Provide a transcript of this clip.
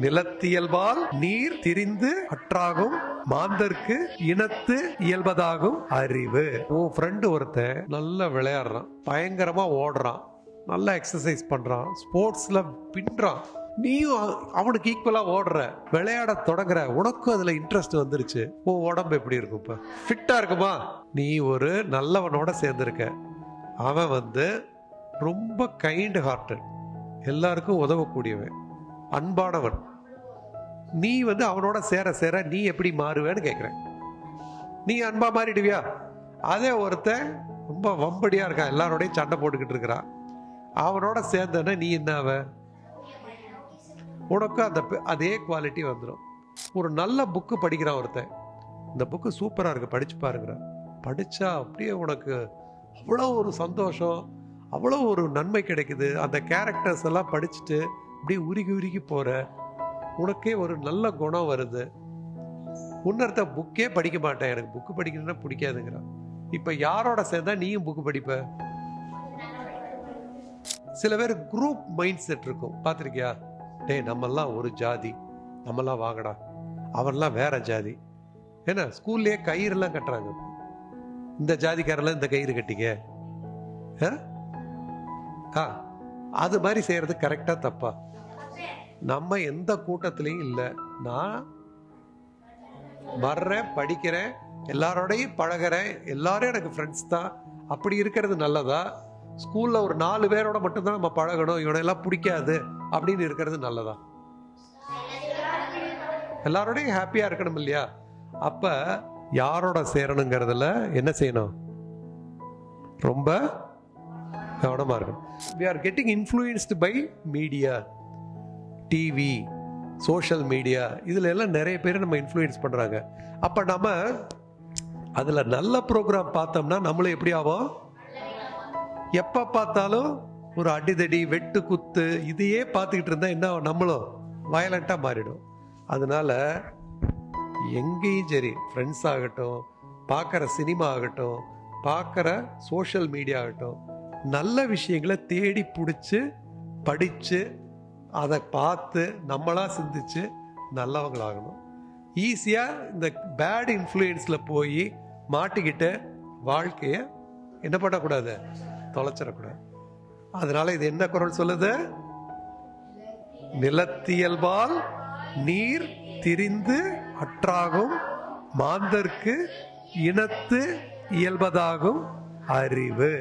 நிலத்தியல்பால் நீர் திரிந்து அற்றாகும் மாந்தர்க்கு இனத்து இயல்பதாகும் அறிவு. உன் ஃப்ரெண்டு ஒருத்தன் நல்லா விளையாடுறான், பயங்கரமா ஓடுறான், நல்லா எக்ஸசைஸ் பண்றான், ஸ்போர்ட்ஸ்ல பின்றான். நீயும் அவனுக்கு ஈக்குவலா ஓடுற, விளையாட தொடங்குற, உனக்கும் அதுல இன்ட்ரெஸ்ட் வந்துருச்சு. உன் உடம்பு எப்படி இருக்கும்? இப்ப ஃபிட்டா இருக்குமா? நீ ஒரு நல்லவனோட சேர்ந்திருக்க. அவன் ரொம்ப கைண்ட் ஹார்ட்டட், எல்லாருக்கும் உதவக்கூடியவன், அன்பானவன். நீ அவனோட சேர சேர நீ எப்படி மாறுவேன்னு கேட்குறேன். நீ அன்பா மாறிடுவியா? அதே ஒருத்தன் ரொம்ப வம்படியா இருக்கான், எல்லாரோடையும் சண்டை போட்டுக்கிட்டு இருக்கிறான், அவனோட சேர்ந்தன நீ என்ன ஆவ? உனக்கும் அதே குவாலிட்டி வந்துடும். ஒரு நல்ல புக்கு படிக்கிறான் ஒருத்தன், இந்த புக்கு சூப்பரா இருக்கு, படிச்சு பாருங்கிற. படிச்சா அப்படியே உனக்கு அவ்வளோ ஒரு சந்தோஷம், அவ்வளோ ஒரு நன்மை கிடைக்குது. அந்த கேரக்டர்ஸ் எல்லாம் படிச்சுட்டு அப்படியே உருகி உருகி போற, உனக்கே ஒரு நல்ல குணம் வருது. முன்னர்த்த புக்கே படிக்க மாட்டேன், எனக்கு புக்கு படிக்கணும்னா பிடிக்காதுங்கிறான். இப்ப யாரோட சேர்ந்தா நீயும் புக்கு படிப்ப? சில பேர் குரூப் மைண்ட் செட் இருக்கும், பார்த்திருக்கியா? டேய், நம்மெல்லாம் ஒரு ஜாதி, நம்மெல்லாம் வாங்கடா, அவன்லாம் வேற ஜாதி. ஏன்னா ஸ்கூல்லயே கயிறு எல்லாம் கட்டுறாங்க, இந்த ஜாதிக்காரெல்லாம் இந்த கயிறு கட்டிக்க. அது மாதிரி செய்யறது கரெக்டா தப்பா? நம்ம எந்த கூட்டத்திலையும் இல்லை, நான் வர்றேன், படிக்கிறேன், எல்லாரோடையும் பழகிறேன், எல்லாரும் எனக்கு ஃப்ரெண்ட்ஸ் தான். அப்படி இருக்கிறது நல்லதா? ஸ்கூல்ல ஒரு 4 பேரோட மட்டும்தான் நம்ம பழகணும், இவனெல்லாம் பிடிக்காது அப்படின்னு இருக்கிறது நல்லதா? எல்லாரோடையும் ஹாப்பியா இருக்கணும் இல்லையா? அப்ப யாரோட சேரணுங்கிறதுல என்ன செய்யணும்? ரொம்ப கவனமா இருக்கணும். We are getting influenced by media, TV, social media, இதுல எல்லாம் நிறைய பேர் நம்ம இன்ஃப்ளூயன்ஸ் பண்றாங்க. அப்ப நம்ம அதுல நல்ல ப்ரோக்ராம் பார்த்தோம்னா நம்மளும் எப்படி ஆகும்? எப்ப பார்த்தாலும் ஒரு அடிதடி, வெட்டு குத்து, இதையே பார்த்துக்கிட்டு இருந்தா என்ன, நம்மளும் வயலண்டா மாறிடும். அதனால எங்கேயும் சரி, ஃப்ரெண்ட்ஸ் ஆகட்டும், பார்க்குற சினிமா ஆகட்டும், பார்க்குற சோஷியல் மீடியா ஆகட்டும், நல்ல விஷயங்களை தேடி பிடிச்சி படித்து அதை பார்த்து நம்மளா சிந்திச்சு நல்லவங்களாகணும். ஈஸியாக இந்த பேட் இன்ஃப்ளூயன்ஸில் போய் மாட்டிக்கிட்டு வாழ்க்கையை என்ன பண்ணக்கூடாது? தொலைச்சிடக்கூடாது. அதனால இது என்ன குறள் சொல்லுது? நிலத்தியல்பால் நீர் திரிந்து அற்றாகும் மாந்தர்க்கு இனத்து இயல்பதாகும் அறிவு.